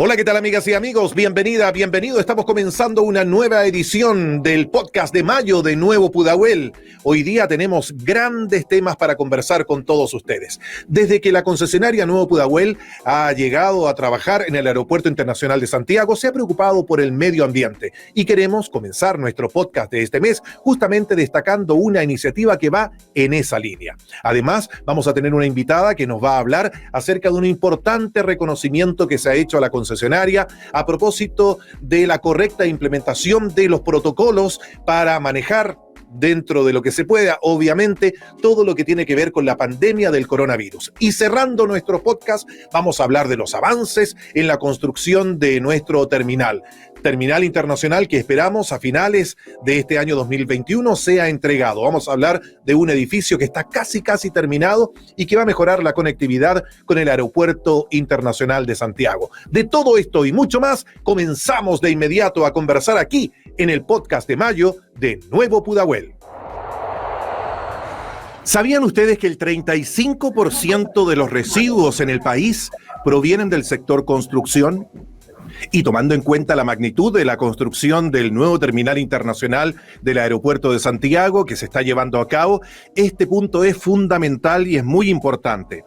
Hola, ¿qué tal, amigas y amigos? Bienvenida, bienvenido. Estamos comenzando una nueva edición del podcast de mayo de Nuevo Pudahuel. Hoy día tenemos grandes temas para conversar con todos ustedes. Desde que la concesionaria Nuevo Pudahuel ha llegado a trabajar en el Aeropuerto Internacional de Santiago, se ha preocupado por el medio ambiente y queremos comenzar nuestro podcast de este mes justamente destacando una iniciativa que va en esa línea. Además, vamos a tener una invitada que nos va a hablar acerca de un importante reconocimiento que se ha hecho a la concesionaria a propósito de la correcta implementación de los protocolos para manejar dentro de lo que se pueda, obviamente, todo lo que tiene que ver con la pandemia del coronavirus. Y cerrando nuestro podcast, vamos a hablar de los avances en la construcción de nuestro terminal internacional que esperamos a finales de este año 2021 sea entregado. Vamos a hablar de un edificio que está casi terminado y que va a mejorar la conectividad con el Aeropuerto Internacional de Santiago. De todo esto y mucho más, comenzamos de inmediato a conversar aquí en el podcast de mayo de Nuevo Pudahuel. ¿Sabían ustedes que el 35% de los residuos en el país provienen del sector construcción? Y tomando en cuenta la magnitud de la construcción del nuevo terminal internacional del Aeropuerto de Santiago que se está llevando a cabo, este punto es fundamental y es muy importante.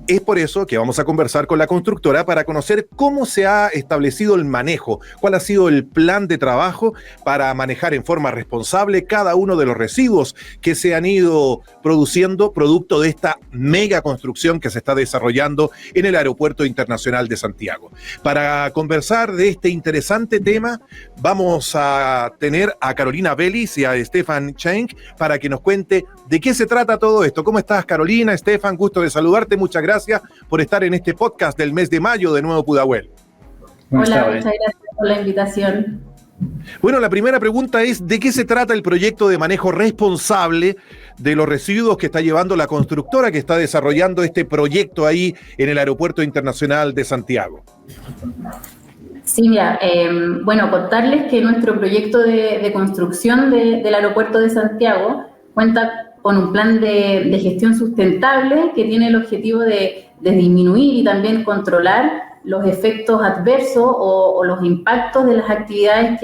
Es por eso que vamos a conversar con la constructora para conocer cómo se ha establecido el manejo, cuál ha sido el plan de trabajo para manejar en forma responsable cada uno de los residuos que se han ido produciendo producto de esta mega construcción que se está desarrollando en el Aeropuerto Internacional de Santiago. Para conversar de este interesante tema, vamos a tener a Carolina Vélez y a Stefan Schenk para que nos cuente de qué se trata todo esto. ¿Cómo estás, Carolina? Stefan, gusto de saludarte. Muchas gracias por estar en este podcast del mes de mayo de Nuevo Pudahuel. Hola, muchas gracias por la invitación. Bueno, la primera pregunta es, ¿de qué se trata el proyecto de manejo responsable de los residuos que está llevando la constructora que está desarrollando este proyecto ahí en el Aeropuerto Internacional de Santiago? Sí, mira, contarles que nuestro proyecto de construcción del Aeropuerto de Santiago cuenta con un plan de gestión sustentable que tiene el objetivo de disminuir y también controlar los efectos adversos o los impactos de las actividades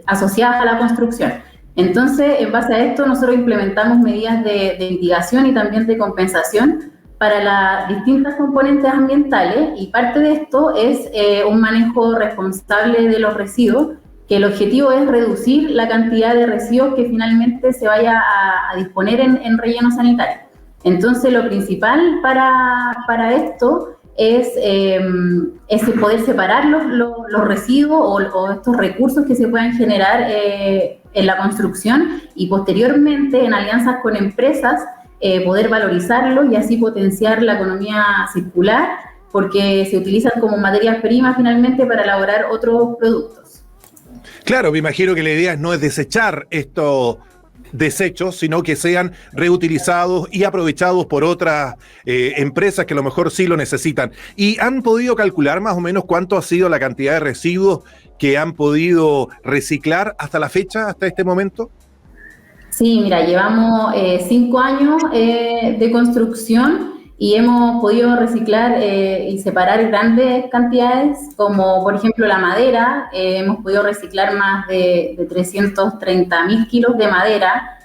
asociadas a la construcción. Entonces, en base a esto, nosotros implementamos medidas de mitigación y también de compensación para las distintas componentes ambientales, y parte de esto es un manejo responsable de los residuos, que el objetivo es reducir la cantidad de residuos que finalmente se vaya a disponer en relleno sanitario. Entonces, lo principal para esto es poder separar los residuos o estos recursos que se puedan generar en la construcción, y posteriormente, en alianzas con empresas, poder valorizarlos y así potenciar la economía circular, porque se utilizan como materias primas finalmente para elaborar otros productos. Claro, me imagino que la idea no es desechar estos desechos, sino que sean reutilizados y aprovechados por otras empresas que a lo mejor sí lo necesitan. ¿Y han podido calcular más o menos cuánto ha sido la cantidad de residuos que han podido reciclar hasta la fecha, hasta este momento? Sí, mira, llevamos 5 años de construcción y hemos podido reciclar y separar grandes cantidades, como por ejemplo la madera. Hemos podido reciclar más de 330.000 kilos de madera,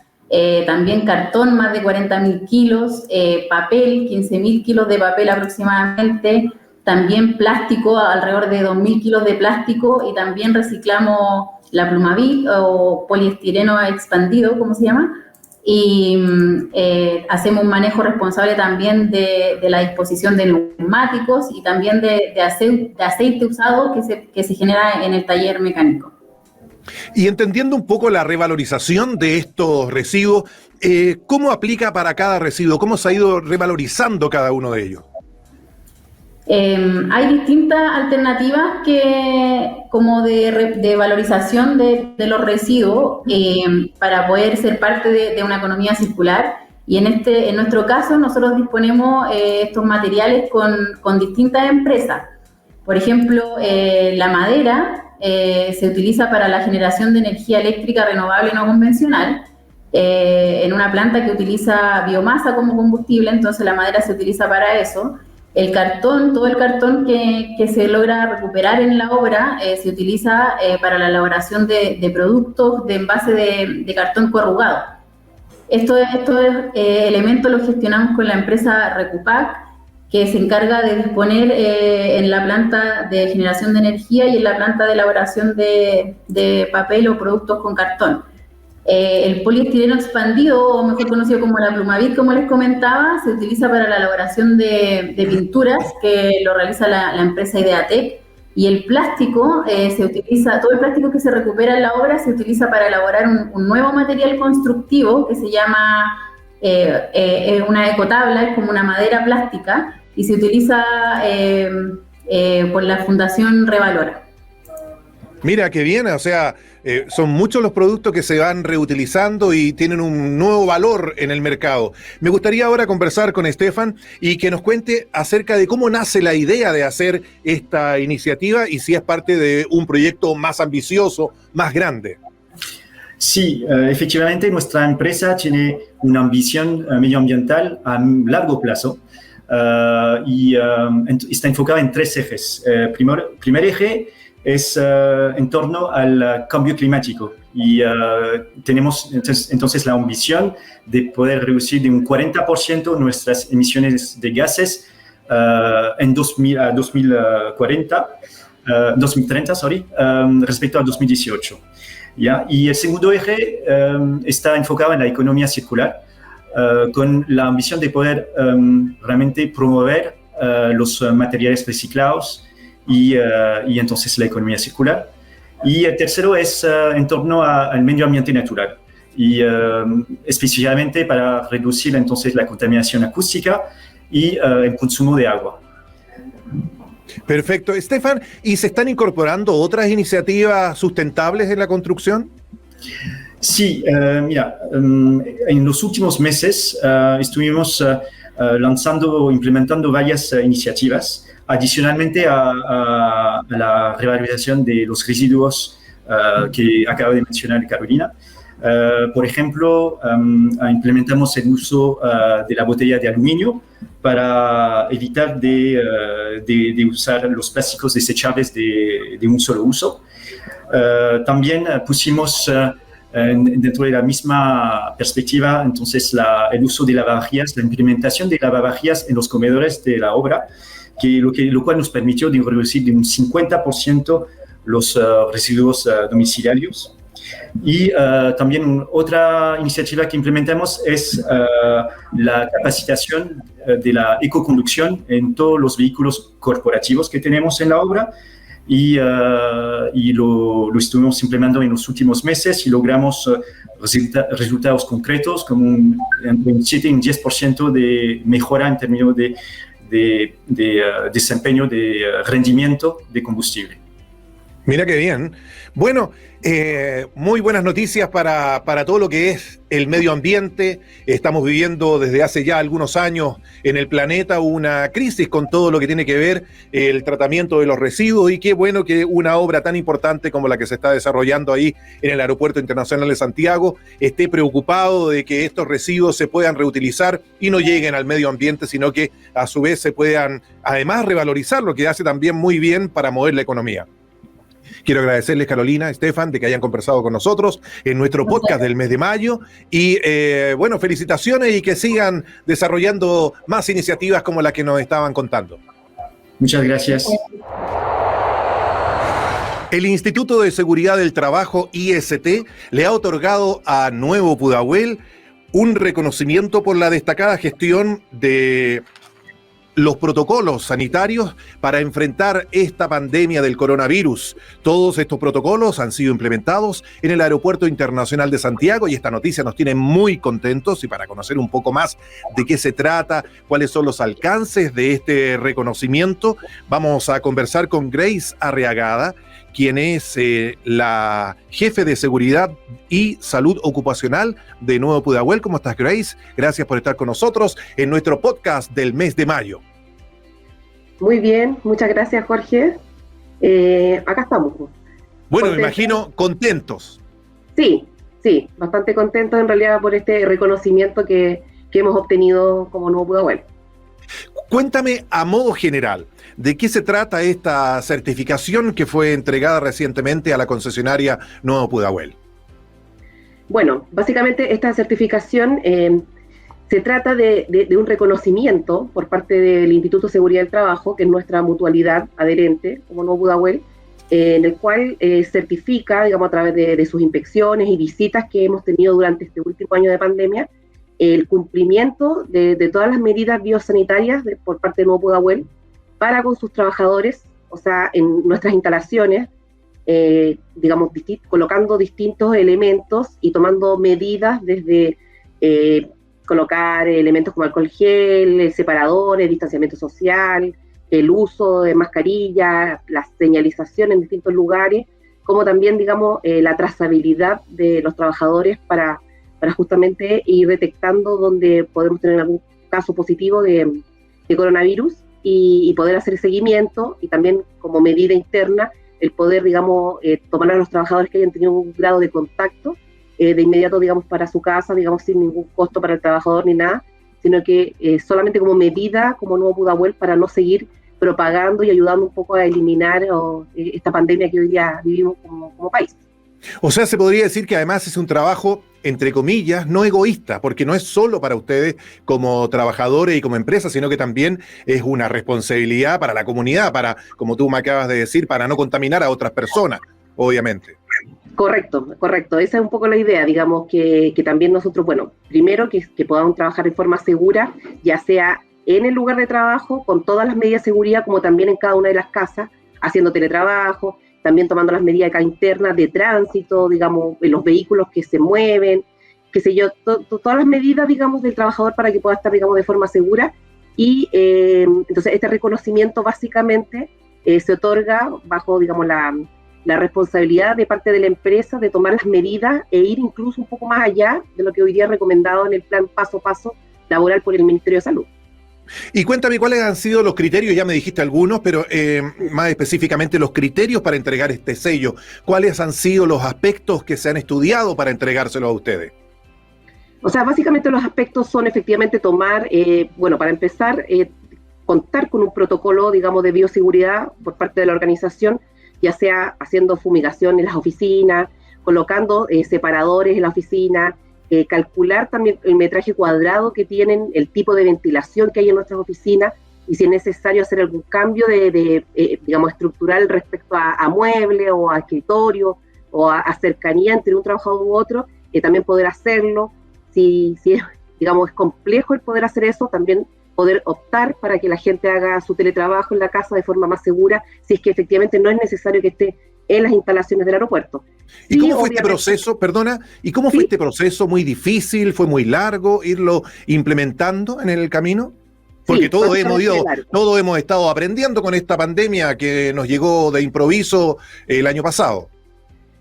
también cartón, más de 40.000 kilos, papel, 15.000 kilos de papel aproximadamente, también plástico, alrededor de 2.000 kilos de plástico, y también reciclamos la plumavit o poliestireno expandido, como se llama, y hacemos un manejo responsable también de la disposición de neumáticos y también de aceite usado que se genera en el taller mecánico. Y entendiendo un poco la revalorización de estos residuos, ¿cómo aplica para cada residuo? ¿Cómo se ha ido revalorizando cada uno de ellos? Hay distintas alternativas como de valorización de los residuos para poder ser parte de una economía circular, y en nuestro caso nosotros disponemos estos materiales con distintas empresas. Por ejemplo, la madera se utiliza para la generación de energía eléctrica renovable no convencional, en una planta que utiliza biomasa como combustible, entonces la madera se utiliza para eso. El cartón, todo el cartón que se logra recuperar en la obra se utiliza para la elaboración de productos de envase de cartón corrugado. Estos elementos los gestionamos con la empresa Recupac, que se encarga de disponer en la planta de generación de energía y en la planta de elaboración de papel o productos con cartón. El poliestireno expandido, o mejor conocido como la Plumavit, como les comentaba, se utiliza para la elaboración de pinturas, que lo realiza la empresa Ideatec, y el plástico se utiliza, todo el plástico que se recupera en la obra se utiliza para elaborar un nuevo material constructivo que se llama una ecotabla, es como una madera plástica, y se utiliza por la Fundación Revalora. Mira, qué bien, o sea, son muchos los productos que se van reutilizando y tienen un nuevo valor en el mercado. Me gustaría ahora conversar con Stefan y que nos cuente acerca de cómo nace la idea de hacer esta iniciativa y si es parte de un proyecto más ambicioso, más grande. Sí, efectivamente nuestra empresa tiene una ambición medioambiental a largo plazo y está enfocada en 3 ejes. Primer eje es en torno al cambio climático y tenemos entonces la ambición de poder reducir de un 40% nuestras emisiones de gases en 2030 respecto a 2018. ¿Ya? Y el segundo eje está enfocado en la economía circular con la ambición de poder realmente promover los materiales reciclados y entonces la economía circular. Y el tercero es en torno al medio ambiente natural y específicamente para reducir entonces la contaminación acústica y el consumo de agua. Perfecto. Stefan, ¿y se están incorporando otras iniciativas sustentables en la construcción? Sí, mira, en los últimos meses estuvimos lanzando o implementando varias iniciativas. Adicionalmente a la revalorización de los residuos que acaba de mencionar Carolina. Por ejemplo, implementamos el uso de la botella de aluminio para evitar de usar los plásticos desechables de un solo uso. También pusimos dentro de la misma perspectiva entonces el uso de lavavajillas, la implementación de lavavajillas en los comedores de la obra, lo cual nos permitió de reducir de un 50% los residuos domiciliarios. Y también otra iniciativa que implementamos es la capacitación de la ecoconducción en todos los vehículos corporativos que tenemos en la obra y lo estuvimos implementando en los últimos meses y logramos resultados concretos como un 7 y un 10% de mejora en términos de desempeño, de rendimiento de combustible. Mira qué bien. Bueno, muy buenas noticias para todo lo que es el medio ambiente. Estamos viviendo desde hace ya algunos años en el planeta una crisis con todo lo que tiene que ver el tratamiento de los residuos y qué bueno que una obra tan importante como la que se está desarrollando ahí en el Aeropuerto Internacional de Santiago esté preocupado de que estos residuos se puedan reutilizar y no lleguen al medio ambiente, sino que a su vez se puedan además revalorizar, lo que hace también muy bien para mover la economía. Quiero agradecerles, Carolina, Stefan, de que hayan conversado con nosotros en nuestro podcast del mes de mayo. Y bueno, felicitaciones y que sigan desarrollando más iniciativas como la que nos estaban contando. Muchas gracias. El Instituto de Seguridad del Trabajo, IST, le ha otorgado a Nuevo Pudahuel un reconocimiento por la destacada gestión de los protocolos sanitarios para enfrentar esta pandemia del coronavirus. Todos estos protocolos han sido implementados en el Aeropuerto Internacional de Santiago y esta noticia nos tiene muy contentos. Y para conocer un poco más de qué se trata, cuáles son los alcances de este reconocimiento, vamos a conversar con Grace Arriagada, quien es la jefe de seguridad y salud ocupacional de Nuevo Pudahuel. ¿Cómo estás, Grace? Gracias por estar con nosotros en nuestro podcast del mes de mayo. Muy bien, muchas gracias, Jorge. Acá estamos. Bueno, contentos. Me imagino contentos. Sí, bastante contentos en realidad por este reconocimiento que hemos obtenido como Nuevo Pudahuel. Cuéntame a modo general, ¿de qué se trata esta certificación que fue entregada recientemente a la concesionaria Nuevo Pudahuel? Bueno, básicamente esta certificación se trata de un reconocimiento por parte del Instituto de Seguridad del Trabajo, que es nuestra mutualidad adherente como Nuevo Pudahuel, en el cual certifica, digamos, a través de sus inspecciones y visitas que hemos tenido durante este último año de pandemia, el cumplimiento de todas las medidas biosanitarias por parte de Nuevo Pudahuel para con sus trabajadores, o sea, en nuestras instalaciones, digamos, colocando distintos elementos y tomando medidas desde colocar elementos como alcohol gel, separadores, distanciamiento social, el uso de mascarillas, la señalización en distintos lugares, como también, digamos, la trazabilidad de los trabajadores para justamente ir detectando donde podemos tener algún caso positivo de coronavirus y poder hacer seguimiento, y también como medida interna el poder, digamos, tomar a los trabajadores que hayan tenido un grado de contacto de inmediato, digamos, para su casa, digamos, sin ningún costo para el trabajador ni nada, sino que solamente como medida, como Nuevo Pudahuel, para no seguir propagando y ayudando un poco a eliminar esta pandemia que hoy día vivimos como país. O sea, se podría decir que además es un trabajo, entre comillas, no egoísta, porque no es solo para ustedes como trabajadores y como empresa, sino que también es una responsabilidad para la comunidad, para, como tú me acabas de decir, para no contaminar a otras personas, obviamente. Correcto. Esa es un poco la idea, digamos, que también nosotros, bueno, primero que podamos trabajar de forma segura, ya sea en el lugar de trabajo, con todas las medidas de seguridad, como también en cada una de las casas, haciendo teletrabajo, también tomando las medidas acá internas de tránsito, digamos, en los vehículos que se mueven, qué sé yo, todas las medidas, digamos, del trabajador para que pueda estar, digamos, de forma segura. Y entonces este reconocimiento básicamente se otorga bajo, digamos, la responsabilidad de parte de la empresa de tomar las medidas e ir incluso un poco más allá de lo que hoy día es recomendado en el plan paso a paso laboral por el Ministerio de Salud. Y cuéntame cuáles han sido los criterios, ya me dijiste algunos, pero más específicamente los criterios para entregar este sello. ¿Cuáles han sido los aspectos que se han estudiado para entregárselo a ustedes? O sea, básicamente los aspectos son efectivamente tomar, bueno, para empezar, contar con un protocolo, digamos, de bioseguridad por parte de la organización, ya sea haciendo fumigación en las oficinas, colocando separadores en la oficina, calcular también el metraje cuadrado que tienen, el tipo de ventilación que hay en nuestras oficinas, y si es necesario hacer algún cambio digamos, estructural respecto a mueble o a escritorio o a cercanía entre un trabajador u otro, también poder hacerlo. Si es, digamos, es complejo el poder hacer eso, también poder optar para que la gente haga su teletrabajo en la casa de forma más segura, si es que efectivamente no es necesario que esté en las instalaciones del aeropuerto. ¿Y cómo fue este proceso, perdona, y cómo fue este proceso? ¿Muy difícil? ¿Fue muy largo irlo implementando en el camino? Porque todos hemos estado aprendiendo con esta pandemia que nos llegó de improviso el año pasado.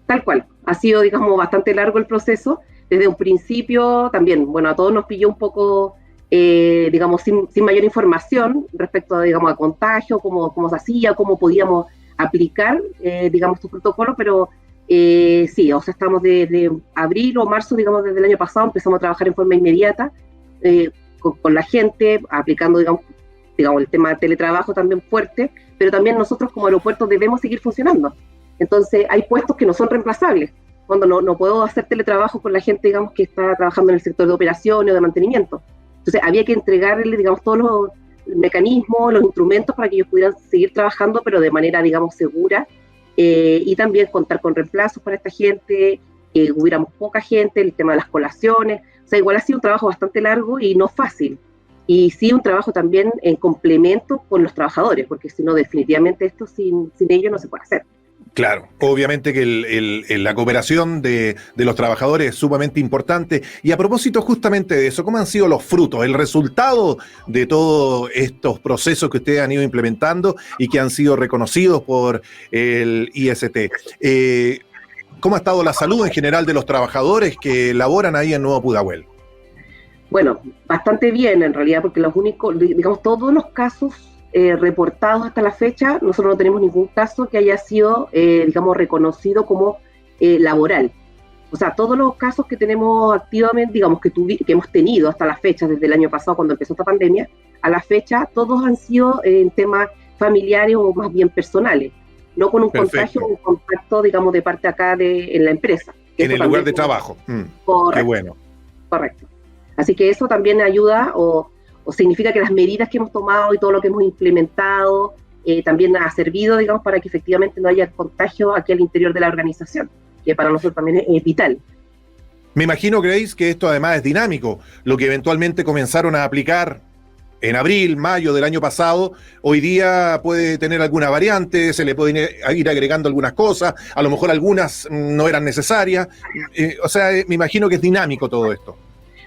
Tal cual, ha sido, digamos, bastante largo el proceso. Desde un principio también, bueno, a todos nos pilló un poco, digamos, sin mayor información respecto a, digamos, a contagio, cómo se hacía, cómo podíamos aplicar, digamos, estos protocolos, pero sí, o sea, estamos de abril o marzo, digamos, desde el año pasado, empezamos a trabajar en forma inmediata con la gente, aplicando, digamos, el tema de teletrabajo también fuerte, pero también nosotros como aeropuerto debemos seguir funcionando. Entonces, hay puestos que no son reemplazables. Cuando no puedo hacer teletrabajo con la gente, digamos, que está trabajando en el sector de operaciones o de mantenimiento. Entonces, había que entregarle, digamos, todos los mecanismos, los instrumentos para que ellos pudieran seguir trabajando, pero de manera, digamos, segura, y también contar con reemplazos para esta gente, que hubiéramos poca gente, el tema de las colaciones. O sea, igual ha sido un trabajo bastante largo y no fácil. Y sí, un trabajo también en complemento con los trabajadores, porque si no, definitivamente esto sin ellos no se puede hacer. Claro, obviamente que la cooperación de los trabajadores es sumamente importante. Y a propósito justamente de eso, ¿cómo han sido los frutos, el resultado de todos estos procesos que ustedes han ido implementando y que han sido reconocidos por el IST? ¿Cómo ha estado la salud en general de los trabajadores que laboran ahí en Nuevo Pudahuel? Bueno, bastante bien en realidad, porque los únicos, digamos, todos los casos reportados hasta la fecha, nosotros no tenemos ningún caso que haya sido, digamos, reconocido como laboral. O sea, todos los casos que tenemos activamente, digamos, que hemos tenido hasta la fecha, desde el año pasado cuando empezó esta pandemia, a la fecha, todos han sido en temas familiares o más bien personales, no con un contagio o un contacto, digamos, de parte acá en la empresa. En el lugar de trabajo. Correcto. Qué bueno. Correcto. Así que eso también ayuda o significa que las medidas que hemos tomado y todo lo que hemos implementado también ha servido, digamos, para que efectivamente no haya contagio aquí al interior de la organización, que para nosotros también es vital. Me imagino, Grace, que esto además es dinámico. Lo que eventualmente comenzaron a aplicar en abril, mayo del año pasado, hoy día puede tener alguna variante, se le pueden ir agregando algunas cosas, a lo mejor algunas no eran necesarias. O sea, me imagino que es dinámico todo esto.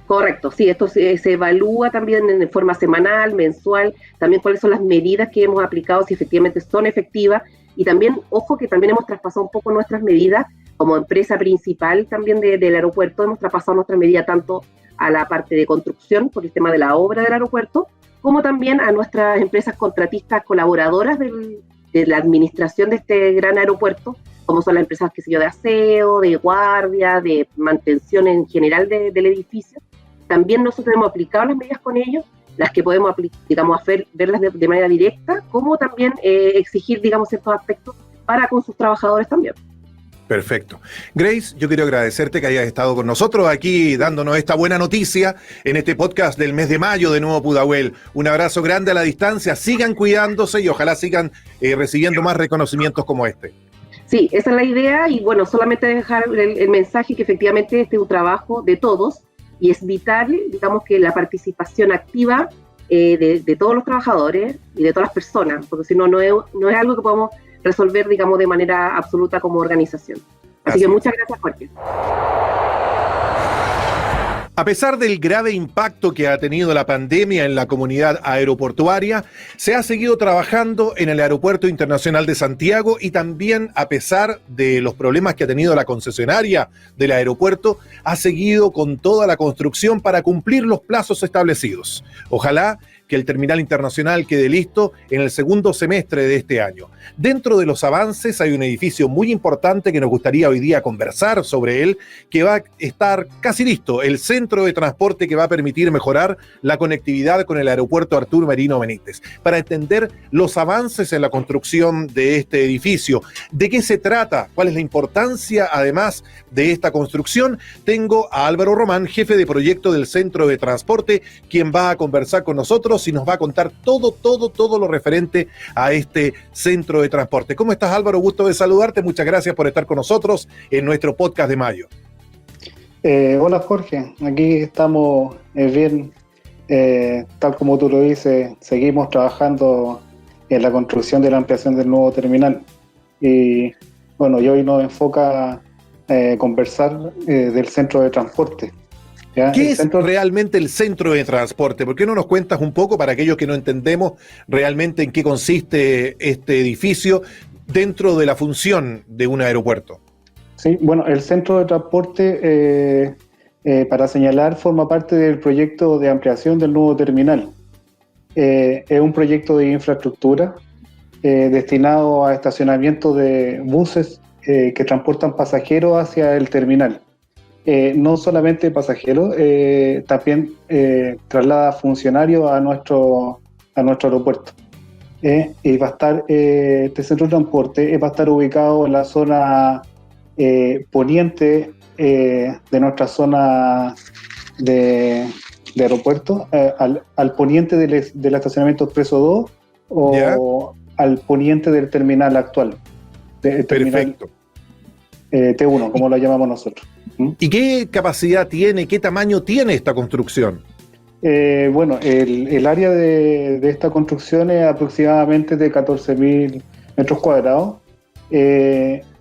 Correcto, sí, esto se evalúa también en forma semanal, mensual, también cuáles son las medidas que hemos aplicado, si efectivamente son efectivas, y también, ojo, que también hemos traspasado un poco nuestras medidas como empresa principal también del aeropuerto, hemos traspasado nuestras medidas tanto a la parte de construcción por el tema de la obra del aeropuerto, como también a nuestras empresas contratistas colaboradoras de la administración de este gran aeropuerto, como son las empresas, qué sé yo, de aseo, de guardia, de mantención en general del edificio. También nosotros hemos aplicado las medidas con ellos, las que podemos, digamos, verlas de manera directa, como también exigir, digamos, ciertos aspectos para con sus trabajadores también. Perfecto. Grace, yo quiero agradecerte que hayas estado con nosotros aquí dándonos esta buena noticia en este podcast del mes de mayo de Nuevo Pudahuel. Un abrazo grande a la distancia, sigan cuidándose y ojalá sigan recibiendo más reconocimientos como este. Sí, esa es la idea y bueno, solamente dejar el mensaje que efectivamente este es un trabajo de todos y es vital, digamos, que la participación activa de todos los trabajadores y de todas las personas, porque si no, no es algo que podamos resolver, digamos, de manera absoluta como organización. Así que muchas gracias, Jorge. A pesar del grave impacto que ha tenido la pandemia en la comunidad aeroportuaria, se ha seguido trabajando en el Aeropuerto Internacional de Santiago y también, a pesar de los problemas que ha tenido la concesionaria del aeropuerto, ha seguido con toda la construcción para cumplir los plazos establecidos. Ojalá que el terminal internacional quede listo en el segundo semestre de este año. Dentro de los avances hay un edificio muy importante que nos gustaría hoy día conversar sobre él, que va a estar casi listo, el centro de transporte que va a permitir mejorar la conectividad con el aeropuerto Arturo Merino Benítez. Para entender los avances en la construcción de este edificio, de qué se trata, cuál es la importancia además de esta construcción, tengo a Álvaro Román, jefe de proyecto del Centro de Transporte, quien va a conversar con nosotros y nos va a contar todo lo referente a este centro de transporte. ¿Cómo estás, Álvaro? Gusto de saludarte. Muchas gracias por estar con nosotros en nuestro podcast de mayo. Hola, Jorge. Aquí estamos bien. Tal como tú lo dices, seguimos trabajando en la construcción de la ampliación del nuevo terminal. Y bueno, y hoy nos enfoca conversar del centro de transporte. ¿Ya? ¿Qué es realmente el centro de transporte? ¿Por qué no nos cuentas un poco para aquellos que no entendemos realmente en qué consiste este edificio dentro de la función de un aeropuerto? Sí, bueno, el centro de transporte, para señalar, forma parte del proyecto de ampliación del nuevo terminal. Es un proyecto de infraestructura destinado a estacionamiento de buses que transportan pasajeros hacia el terminal. No solamente pasajeros, también traslada funcionarios a nuestro aeropuerto. Y va a estar, este centro de transporte va a estar ubicado en la zona poniente de nuestra zona de aeropuerto, al poniente del estacionamiento Expreso 2 o al poniente del terminal actual. Perfecto. T1, como lo llamamos nosotros. ¿Y qué capacidad tiene, qué tamaño tiene esta construcción? Bueno, el área de esta construcción es aproximadamente de 14.000 metros cuadrados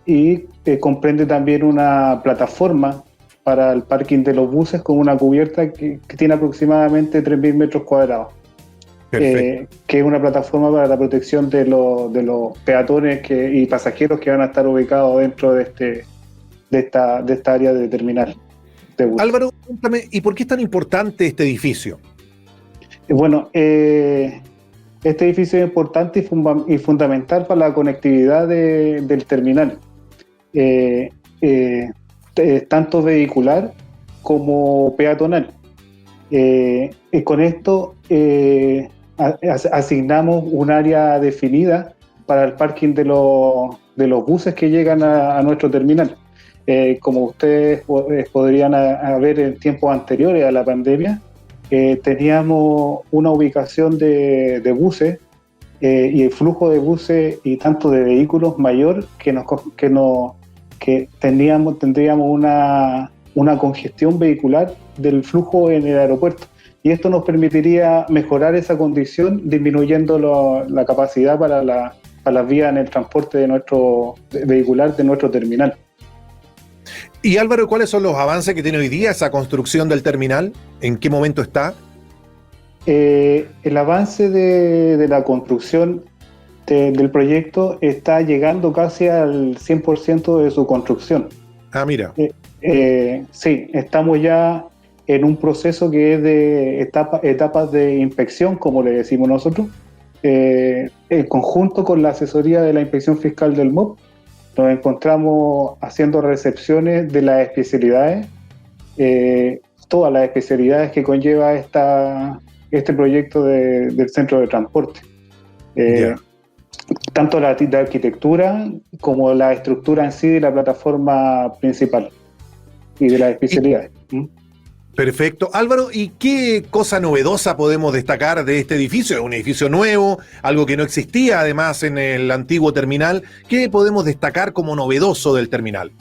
y comprende también una plataforma para el parking de los buses con una cubierta que tiene aproximadamente 3.000 metros cuadrados. Que es una plataforma para la protección de los peatones y pasajeros que van a estar ubicados dentro de esta área de terminal de bus. Álvaro, cuéntame, ¿y por qué es tan importante este edificio? Bueno, este edificio es importante y fundamental para la conectividad del terminal. tanto vehicular como peatonal. Y con esto asignamos un área definida para el parking de los buses que llegan a nuestro terminal. Como ustedes podrían ver en tiempos anteriores a la pandemia, teníamos una ubicación de buses y el flujo de buses y tanto de vehículos mayor que tendríamos una congestión vehicular del flujo en el aeropuerto. Y esto nos permitiría mejorar esa condición, disminuyendo la capacidad para las vías en el transporte vehicular de nuestro terminal. Y Álvaro, ¿cuáles son los avances que tiene hoy día esa construcción del terminal? ¿En qué momento está? El avance de la construcción del proyecto está llegando casi al 100% de su construcción. Ah, mira. Sí, estamos ya en un proceso que es de etapas de inspección, como le decimos nosotros, en conjunto con la asesoría de la Inspección Fiscal del MOP. Nos encontramos haciendo recepciones de las especialidades, todas las especialidades que conlleva este proyecto del centro de transporte. Tanto la arquitectura como la estructura en sí de la plataforma principal y de las especialidades. Perfecto. Álvaro, ¿y qué cosa novedosa podemos destacar de este edificio? Es un edificio nuevo, algo que no existía además en el antiguo terminal. ¿Qué podemos destacar como novedoso del terminal?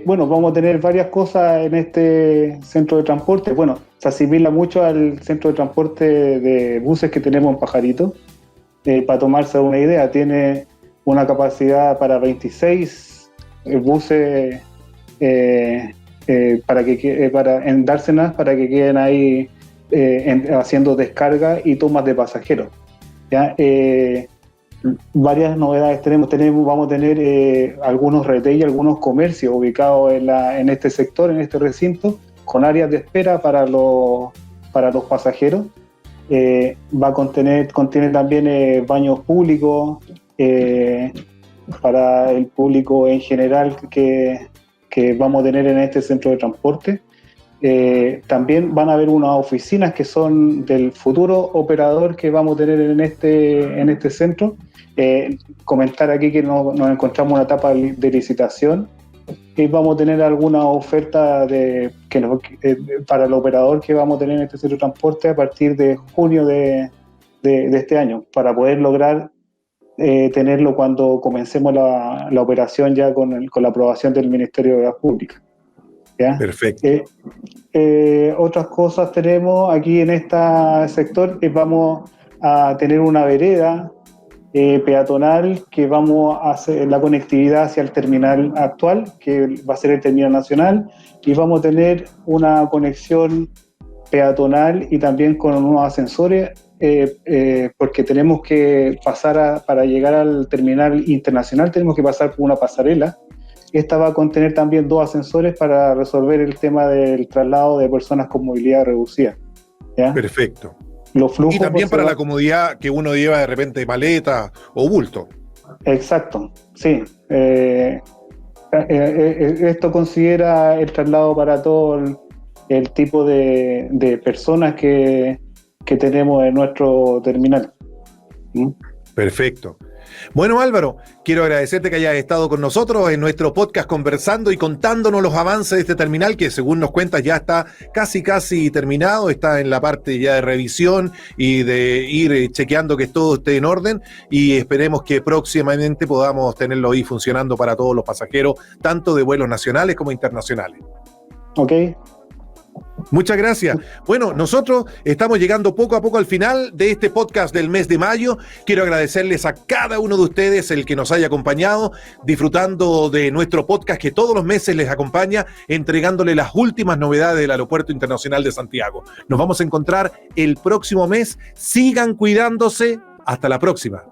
Bueno, vamos a tener varias cosas en este centro de transporte. Bueno, se asimila mucho al centro de transporte de buses que tenemos en Pajarito. Para tomarse una idea, tiene una capacidad para 26 buses en Dársenas para que queden ahí haciendo descarga y tomas de pasajeros. ¿Ya? Varias novedades vamos a tener algunos retail, algunos comercios ubicados en este sector, en este recinto, con áreas de espera para los pasajeros. Contiene también baños públicos para el público en general que vamos a tener en este centro de transporte. También van a haber unas oficinas que son del futuro operador que vamos a tener en este centro. Comentar aquí que nos encontramos en una etapa de licitación y vamos a tener alguna oferta para el operador que vamos a tener en este centro de transporte a partir de junio de este año, para poder lograr tenerlo cuando comencemos la operación ya con la aprobación del Ministerio de Obras Públicas. ¿Ya? Perfecto. Otras cosas tenemos aquí en este sector, vamos a tener una vereda peatonal que vamos a hacer la conectividad hacia el terminal actual, que va a ser el terminal nacional, y vamos a tener una conexión peatonal y también con unos ascensores, porque tenemos que para llegar al terminal internacional tenemos que pasar por una pasarela. Esta va a contener también 2 ascensores para resolver el tema del traslado de personas con movilidad reducida. ¿Ya? Perfecto. Los flujos y también para la comodidad que uno lleva de repente maleta o bulto. Exacto, sí. Esto considera el traslado para todo el tipo de personas que tenemos en nuestro terminal. Perfecto. Bueno, Álvaro, quiero agradecerte que hayas estado con nosotros en nuestro podcast conversando y contándonos los avances de este terminal que, según nos cuentas, ya está casi terminado, está en la parte ya de revisión y de ir chequeando que todo esté en orden, y esperemos que próximamente podamos tenerlo ahí funcionando para todos los pasajeros, tanto de vuelos nacionales como internacionales. Ok. Muchas gracias. Bueno, nosotros estamos llegando poco a poco al final de este podcast del mes de mayo. Quiero agradecerles a cada uno de ustedes el que nos haya acompañado, disfrutando de nuestro podcast que todos los meses les acompaña, entregándole las últimas novedades del Aeropuerto Internacional de Santiago. Nos vamos a encontrar el próximo mes. Sigan cuidándose. Hasta la próxima.